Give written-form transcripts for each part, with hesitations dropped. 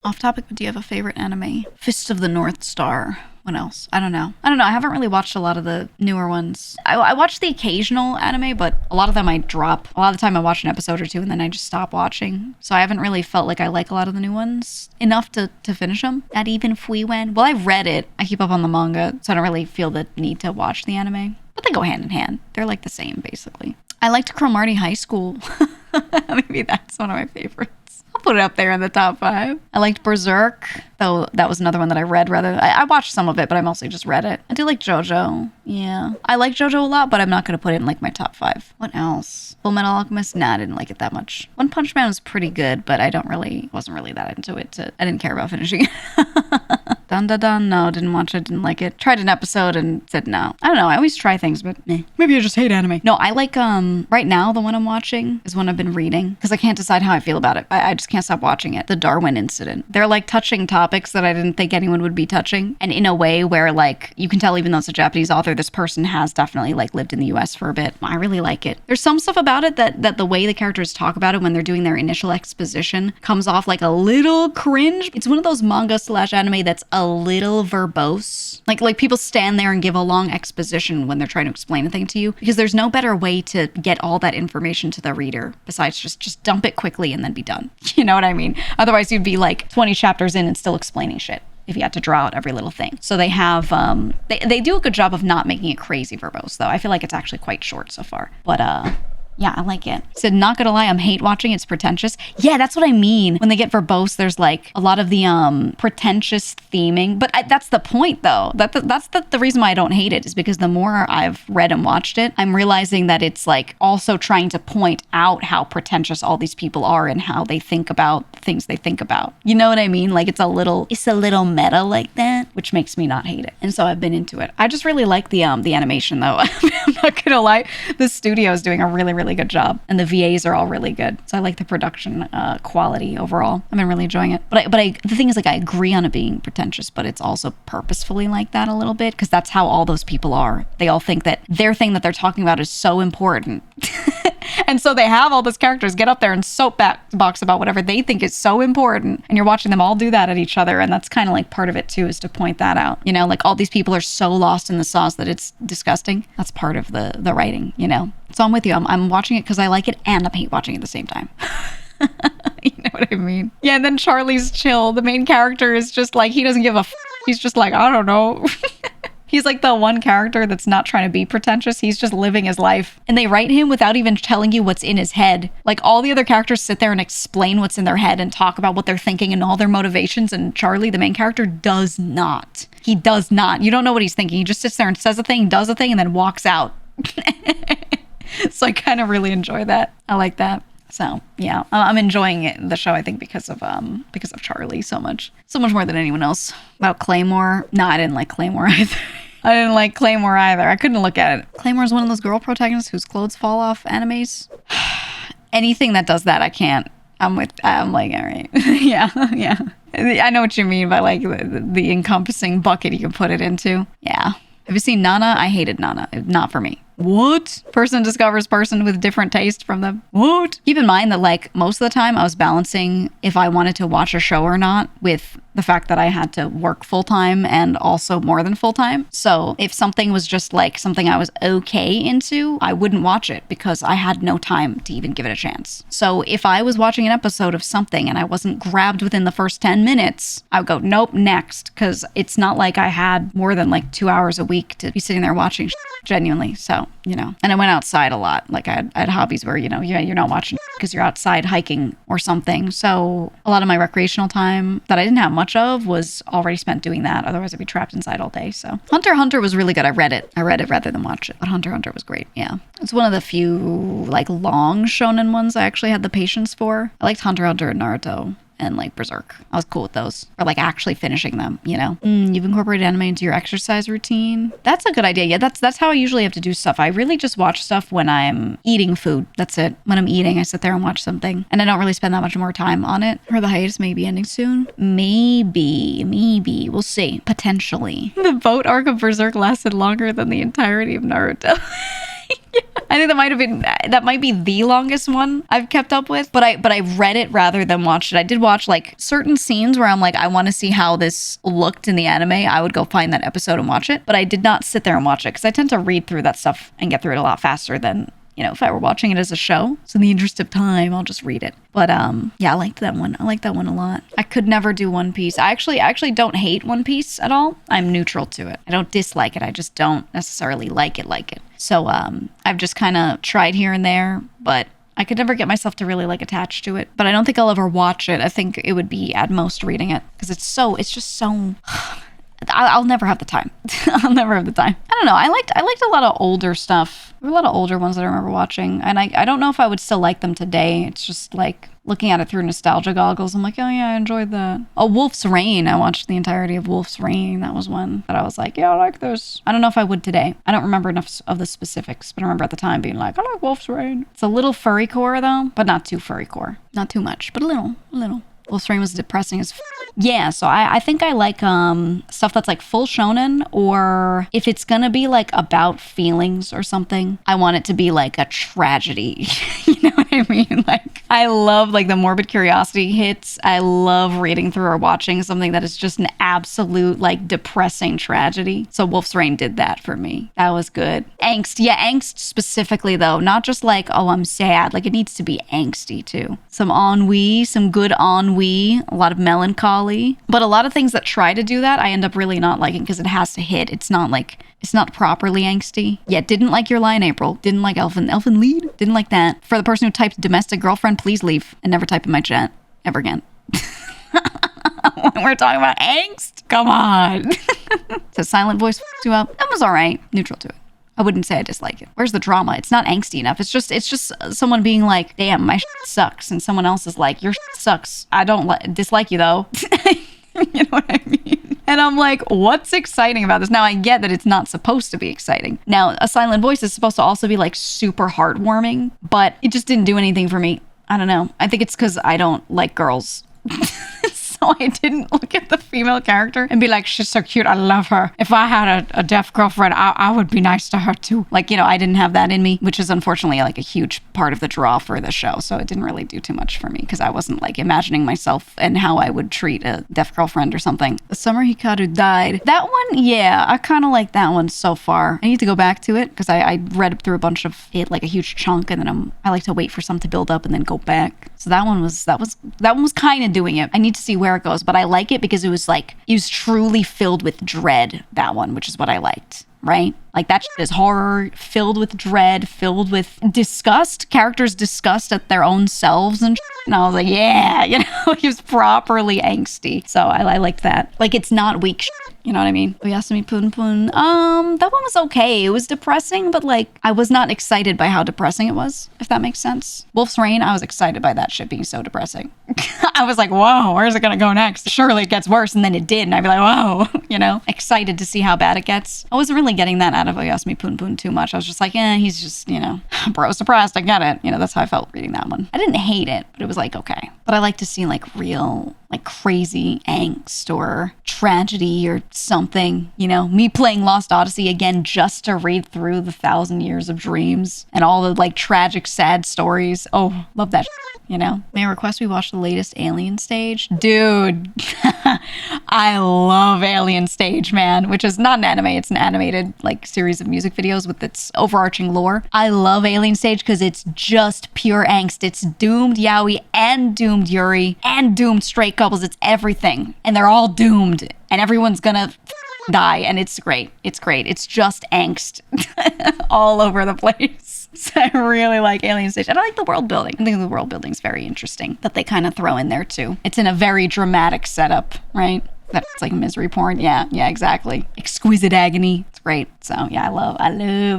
Off topic, but do you have a favorite anime? Fist of the North Star. What else? I don't know. I haven't really watched a lot of the newer ones. I watch the occasional anime, but a lot of them I drop. A lot of the time I watch an episode or two and then I just stop watching. So I haven't really felt like I like a lot of the new ones enough to finish them. Not even Fuiwen. Well, I've read it. I keep up on the manga, so I don't really feel the need to watch the anime. But they go hand in hand. They're like the same, basically. I liked Cromartie High School. Maybe that's one of my favorites. I'll put it up there in the top 5. I liked Berserk, though that was another one that I read rather. I watched some of it, but I mostly just read it. I do like JoJo. Yeah. I like JoJo a lot, but I'm not going to put it in like my top 5. What else? Full Metal Alchemist? Nah, I didn't like it that much. One Punch Man was pretty good, but I wasn't really that into it. I didn't care about finishing it. Dun dun dun. No, didn't watch it, didn't like it. Tried an episode and said no. I don't know. I always try things, but maybe I just hate anime. No, I like, right now the one I'm watching is one I've been reading because I can't decide how I feel about it. I just can't stop watching it. The Darwin Incident. They're like touching topics that I didn't think anyone would be touching. And in a way where like, you can tell even though it's a Japanese author, this person has definitely like lived in the US for a bit. I really like it. There's some stuff about it that the way the characters talk about it when they're doing their initial exposition comes off like a little cringe. It's one of those manga / anime that's a little verbose. Like people stand there and give a long exposition when they're trying to explain a thing to you because there's no better way to get all that information to the reader besides just dump it quickly and then be done. You know what I mean? Otherwise you'd be like 20 chapters in and still explaining shit if you had to draw out every little thing. So they have, they do a good job of not making it crazy verbose though. I feel like it's actually quite short so far. But yeah, I like it. Said, not gonna lie, I'm hate watching. It's pretentious. Yeah, that's what I mean. When they get verbose, there's like a lot of the pretentious theming. But that's the point, though. That's the reason why I don't hate it is because the more I've read and watched it, I'm realizing that it's like also trying to point out how pretentious all these people are and how they think about things they think about. You know what I mean? Like it's a little meta like that, which makes me not hate it. And so I've been into it. I just really like the animation, though. I'm not gonna lie. The studio is doing a really good job and the VAs are all really good, so I like the production quality overall. I've been really enjoying it, but the thing is, like, I agree on it being pretentious, but it's also purposefully like that a little bit because that's how all those people are. They all think that their thing that they're talking about is so important. And so they have all those characters get up there and soapbox about whatever they think is so important. And you're watching them all do that at each other. And that's kind of like part of it too, is to point that out. You know, like all these people are so lost in the sauce that it's disgusting. That's part of the writing, you know? So I'm with you. I'm watching it because I like it and I'm hate watching it at the same time. You know what I mean? Yeah, and then Charlie's chill. The main character is just like, he doesn't give a He's just like, I don't know. He's like the one character that's not trying to be pretentious. He's just living his life. And they write him without even telling you what's in his head. Like all the other characters sit there and explain what's in their head and talk about what they're thinking and all their motivations. And Charlie, the main character, does not. He does not. You don't know what he's thinking. He just sits there and says a thing, does a thing, and then walks out. So I kind of really enjoy that. I like that. So yeah, I'm enjoying it, the show, I think, because of Charlie so much more than anyone else. About Claymore, no, I didn't like Claymore either. I couldn't look at it. Claymore is one of those girl protagonists whose clothes fall off animes. Anything that does that, I can't. I'm like, all right. Yeah. I know what you mean by like the encompassing bucket you can put it into. Yeah. Have you seen Nana? I hated Nana. Not for me. What? Person discovers person with different taste from them. What? Keep in mind that like most of the time I was balancing if I wanted to watch a show or not with the fact that I had to work full-time and also more than full-time. So if something was just like something I was okay into, I wouldn't watch it because I had no time to even give it a chance. So if I was watching an episode of something and I wasn't grabbed within the first 10 minutes, I would go, nope, next. Because it's not like I had more than like 2 hours a week to be sitting there watching genuinely. So, you know, and I went outside a lot. Like I had hobbies where, you know, you're not watching because you're outside hiking or something. So a lot of my recreational time that I didn't have much of was already spent doing that. Otherwise I'd be trapped inside all day. So Hunter x Hunter was really good. I read it rather than watch it, but Hunter x Hunter was great. Yeah. It's one of the few like long shonen ones I actually had the patience for. I liked Hunter x Hunter and Naruto and like Berserk. I was cool with those. Or like actually finishing them, you know? You've incorporated anime into your exercise routine. That's a good idea. Yeah, that's how I usually have to do stuff. I really just watch stuff when I'm eating food. That's it. When I'm eating, I sit there and watch something. And I don't really spend that much more time on it. Or the hiatus may be ending soon. Maybe. We'll see. Potentially. The boat arc of Berserk lasted longer than the entirety of Naruto. Yeah. I think that might be the longest one I've kept up with, but I read it rather than watched it. I did watch like certain scenes where I'm like, I want to see how this looked in the anime. I would go find that episode and watch it, but I did not sit there and watch it because I tend to read through that stuff and get through it a lot faster than, you know, if I were watching it as a show. So in the interest of time, I'll just read it. But yeah, I liked that one. I like that one a lot. I could never do One Piece. I actually don't hate One Piece at all. I'm neutral to it. I don't dislike it. I just don't necessarily like it. So I've just kind of tried here and there, but I could never get myself to really like attach to it. But I don't think I'll ever watch it. I think it would be at most reading it because it's just so I'll never have the time. I'll never have the time. I don't know. I liked a lot of older stuff. There were a lot of older ones that I remember watching. And I don't know if I would still like them today. It's just like looking at it through nostalgia goggles. I'm like, oh yeah, I enjoyed that. Oh, Wolf's Rain. I watched the entirety of Wolf's Rain. That was one that I was like, yeah, I like this. I don't know if I would today. I don't remember enough of the specifics, but I remember at the time being like, I like Wolf's Rain. It's a little furry core though, but not too furry core. Not too much, but a little. Wolf's Rain was depressing as yeah, so I think I like stuff that's like full shonen, or if it's gonna be like about feelings or something, I want it to be like a tragedy. You know what I mean? Like I love like the morbid curiosity hits. I love reading through or watching something that is just an absolute like depressing tragedy. So Wolf's Rain did that for me. That was good. Angst. Yeah, angst specifically though, not just like, oh, I'm sad. Like it needs to be angsty too. Some ennui, some good ennui, a lot of melancholy. But a lot of things that try to do that, I end up really not liking because it has to hit. It's not properly angsty. Yeah, didn't like Your Lie in April. Didn't like Elfen Lied. Didn't like that. For the person who typed domestic girlfriend, please leave and never type in my chat ever again. When we're talking about angst, come on. So Silent Voice f***ed you up. That was all right. Neutral to it. I wouldn't say I dislike it. Where's the drama? It's not angsty enough. It's just someone being like, damn, my shit sucks. And someone else is like, your shit sucks. I don't dislike you though. You know what I mean? And I'm like, what's exciting about this? Now I get that it's not supposed to be exciting. Now A Silent Voice is supposed to also be like super heartwarming, but it just didn't do anything for me. I don't know. I think it's because I don't like girls. So I didn't look at the female character and be like, she's so cute, I love her. If I had a deaf girlfriend, I would be nice to her too. Like, you know, I didn't have that in me, which is unfortunately like a huge part of the draw for the show. So it didn't really do too much for me because I wasn't like imagining myself and how I would treat a deaf girlfriend or something. The Summer Hikaru Died. That one, yeah, I kind of like that one so far. I need to go back to it because I read through a bunch of it, like a huge chunk, and then I like to wait for some to build up and then go back. So that one was kind of doing it. I need to see where it goes, but I like it because it was truly filled with dread, that one, which is what I liked, right? Like that shit is horror, filled with dread, filled with disgust, characters disgust at their own selves and shit. And I was like, yeah, you know, he was properly angsty. So I liked that. Like it's not weak shit, you know what I mean? Oyasumi Pun Pun. That one was okay. It was depressing, but like I was not excited by how depressing it was, if that makes sense. Wolf's Rain, I was excited by that shit being so depressing. I was like, whoa, where's it gonna go next? Surely it gets worse, and then it did, and I'd be like, whoa, you know, excited to see how bad it gets. I wasn't really getting that out of Oyasumi Pun Pun too much. I was just like, he's just, you know, bro's depressed, I get it. You know, that's how I felt reading that one. I didn't hate it, but it was like, okay. But I like to see like real, like crazy angst or tragedy or something, you know, me playing Lost Odyssey again just to read through the 1,000 Years of Dreams and all the like tragic, sad stories. Oh, love that shit, you know. May I request we watch the latest Alien Stage? Dude, I love Alien Stage, man, which is not an anime. It's an animated like series of music videos with its overarching lore. I love Alien Stage because it's just pure angst. It's doomed yaoi and doomed yuri and doomed straight couples. It's everything, and they're all doomed, and everyone's gonna die, and it's great. It's great. It's just angst all over the place. So I really like Alien Stage. And I like the world building. I think the world building is very interesting that they kind of throw in there too. It's in a very dramatic setup, right? That's like misery porn. Yeah, exactly. Exquisite agony. It's great. So yeah, I love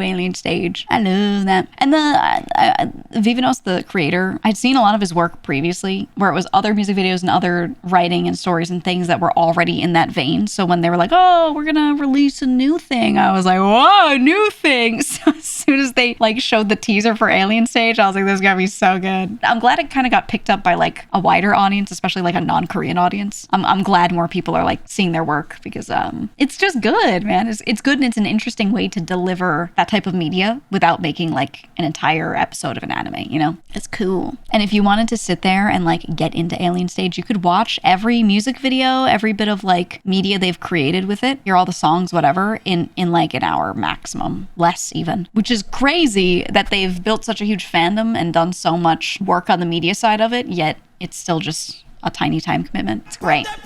Alien Stage. I love that. And the Vivanos, the creator, I'd seen a lot of his work previously where it was other music videos and other writing and stories and things that were already in that vein. So when they were like, oh, we're gonna release a new thing, I was like, whoa, new thing. So as soon as they like showed the teaser for Alien Stage, I was like, this is gonna be so good. I'm glad it kind of got picked up by like a wider audience, especially like a non-Korean audience. I'm glad more people are like seeing their work because it's just good, man. It's good and it's an interesting way to deliver that type of media without making like an entire episode of an anime, you know? It's cool. And if you wanted to sit there and like get into Alien Stage, you could watch every music video, every bit of like media they've created with it, hear all the songs, whatever, in like an hour maximum, less even, which is crazy that they've built such a huge fandom and done so much work on the media side of it, yet it's still just a tiny time commitment. It's great.